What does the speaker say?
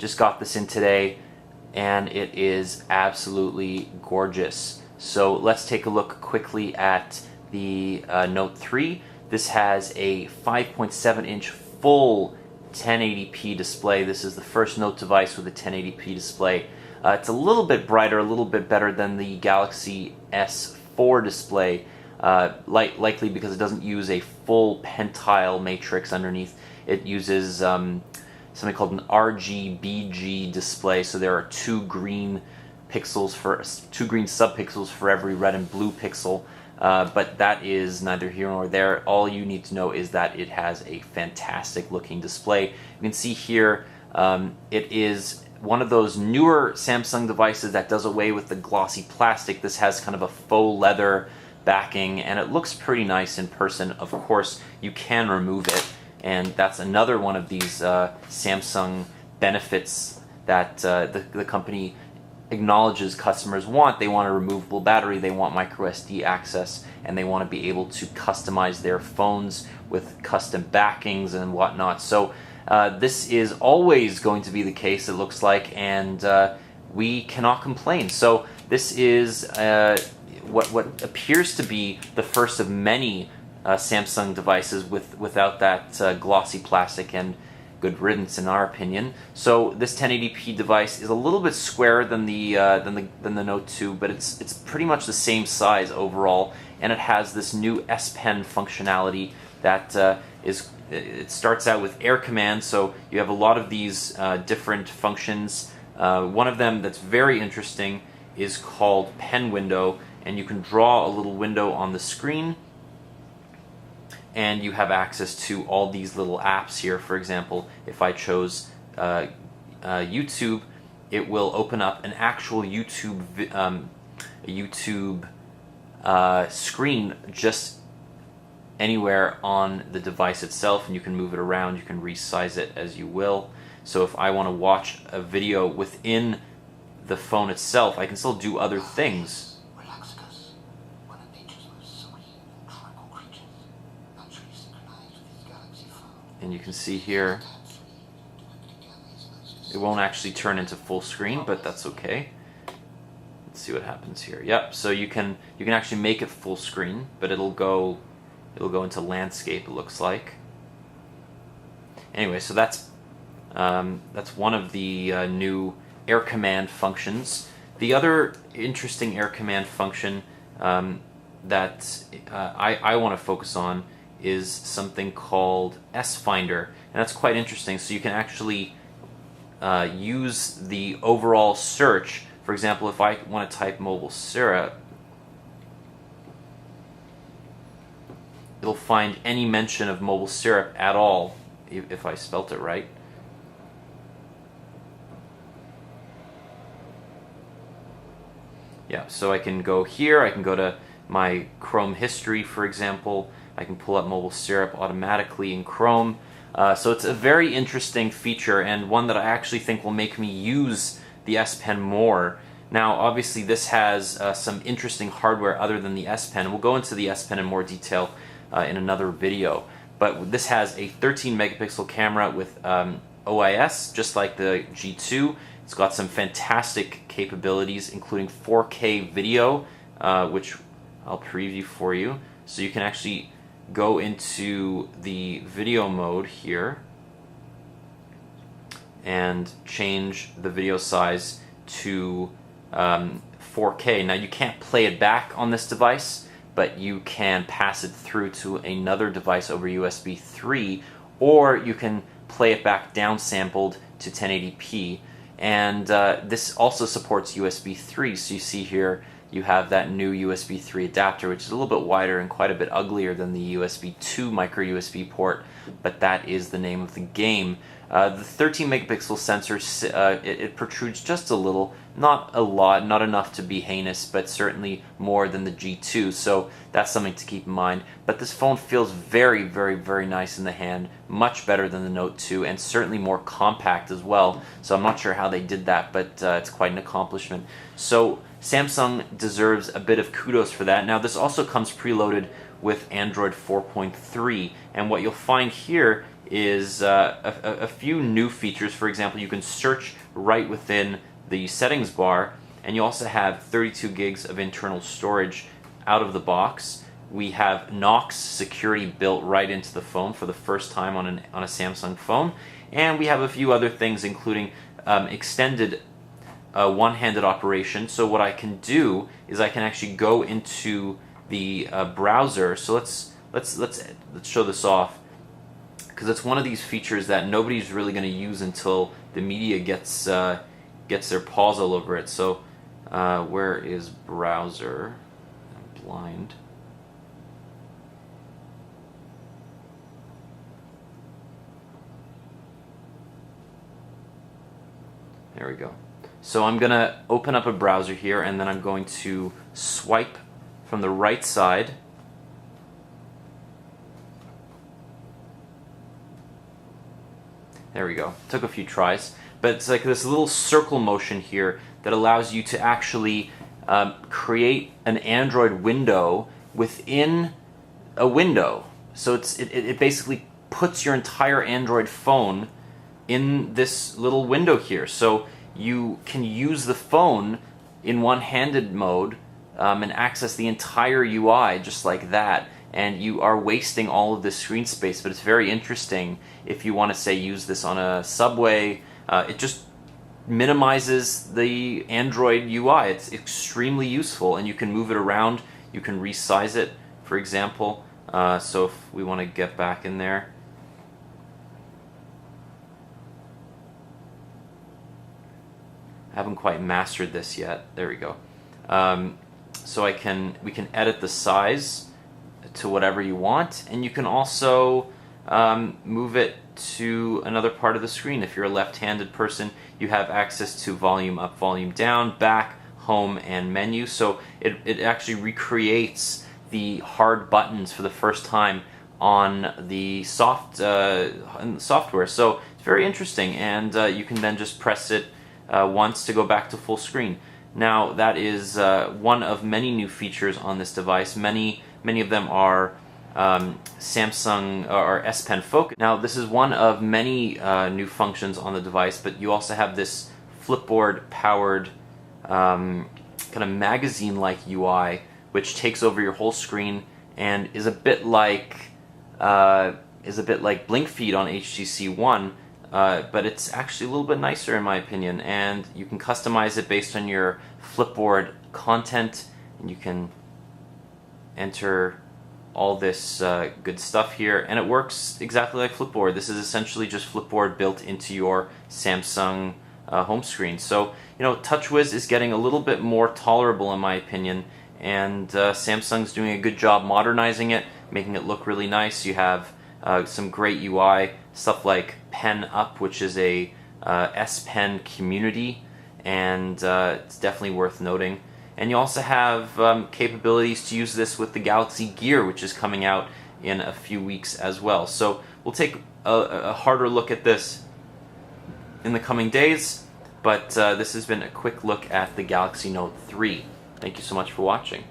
Just got this in today, and it is absolutely gorgeous. So let's take a look quickly at the Note 3. This has a 5.7-inch full 1080p display. This is the first Note device with a 1080p display. It's a little bit brighter, a little bit better than the Galaxy S4 display, likely because it doesn't use a full pentile matrix underneath. It uses something called an RGBG display, so there are two green subpixels for every red and blue pixel. But that is neither here nor there. All you need to know is that it has a fantastic looking display. You can see here it is one of those newer Samsung devices that does away with the glossy plastic. This has kind of a faux leather backing, and it looks pretty nice in person. Of course, you can remove it, and that's another one of these Samsung benefits that the company acknowledges customers want. They want a removable battery, they want micro SD access, and they want to be able to customize their phones with custom backings and whatnot. So this is always going to be the case, it looks like, and we cannot complain. So this is what appears to be the first of many Samsung devices without that glossy plastic, and good riddance in our opinion. So this 1080p device is a little bit squarer than the Note 2, but it's pretty much the same size overall, and it has this new S Pen functionality that it starts out with Air Command. So you have a lot of these different functions. One of them that's very interesting is called Pen Window, and you can draw a little window on the screen, and you have access to all these little apps here. For example, if I chose YouTube, it will open up an actual YouTube screen just anywhere on the device itself, and you can move it around, you can resize it as you will. So if I want to watch a video within the phone itself, I can still do other things. And you can see here, it won't actually turn into full screen, but that's okay. Let's see what happens here. Yep, so you can actually make it full screen, but it'll go into landscape, it looks like. Anyway, so that's one of the new Air Command functions. The other interesting Air Command function that I want to focus on is something called S Finder, and that's quite interesting. So you can actually use the overall search. For example, if I want to type mobile syrup, it'll find any mention of mobile syrup at all, if I spelt it right. Yeah, so I can go here, I can go to my Chrome history, for example. I can pull up mobile syrup automatically in Chrome. So it's a very interesting feature, and one that I actually think will make me use the S Pen more. Now, obviously, this has some interesting hardware other than the S Pen. We'll go into the S Pen in more detail in another video. But this has a 13 megapixel camera with OIS, just like the G2. It's got some fantastic capabilities, including 4K video, which I'll preview for you. So you can actually go into the video mode here and change the video size to 4K. Now, you can't play it back on this device, but you can pass it through to another device over USB 3, or you can play it back downsampled to 1080p. And this also supports USB 3, so you see here you have that new USB 3 adapter, which is a little bit wider and quite a bit uglier than the USB 2 micro USB port, but that is the name of the game. The 13 megapixel sensor, it protrudes just a little, not a lot, not enough to be heinous, but certainly more than the G2, so that's something to keep in mind. But this phone feels very, very, very nice in the hand, much better than the Note 2, and certainly more compact as well, so I'm not sure how they did that, but it's quite an accomplishment. So Samsung deserves a bit of kudos for that. Now, this also comes preloaded with Android 4.3, and what you'll find here is a few new features. For example, you can search right within the settings bar, and you also have 32 gigs of internal storage out of the box. We have Knox security built right into the phone for the first time on a Samsung phone, and we have a few other things, including extended one-handed operation. So what I can do is I can actually go into the browser. So let's show this off, because it's one of these features that nobody's really going to use until the media gets their paws all over it. So where is browser? I'm blind. There we go. So I'm going to open up a browser here, and then I'm going to swipe from the right side. There we go. Took a few tries, but it's like this little circle motion here that allows you to actually create an Android window within a window. So it basically puts your entire Android phone in this little window here. So you can use the phone in one-handed mode and access the entire UI just like that. And you are wasting all of this screen space, but it's very interesting if you want to, say, use this on a subway. It just minimizes the Android UI. It's extremely useful, and you can move it around. You can resize it, for example. So if we want to get back in there, I haven't quite mastered this yet. There we go. So we can edit the size to whatever you want, and you can also move it to another part of the screen. If you're a left-handed person, you have access to volume up, volume down, back, home, and menu. So it actually recreates the hard buttons for the first time on the software. So it's very interesting, and you can then just press it once to go back to full screen. Now that is one of many new features on this device. Many of them are Samsung or S Pen Focus. Now this is one of many new functions on the device, but you also have this Flipboard powered kind of magazine-like UI, which takes over your whole screen and is a bit like BlinkFeed on HTC One, but it's actually a little bit nicer in my opinion, and you can customize it based on your Flipboard content, and you can enter all this good stuff here, and it works exactly like Flipboard. This is essentially just Flipboard built into your Samsung home screen. So, you know, TouchWiz is getting a little bit more tolerable in my opinion, and Samsung's doing a good job modernizing it, making it look really nice. You have some great UI, stuff like Pen Up, which is a S Pen community, and it's definitely worth noting. And you also have capabilities to use this with the Galaxy Gear, which is coming out in a few weeks as well. So we'll take a harder look at this in the coming days, but this has been a quick look at the Galaxy Note 3. Thank you so much for watching.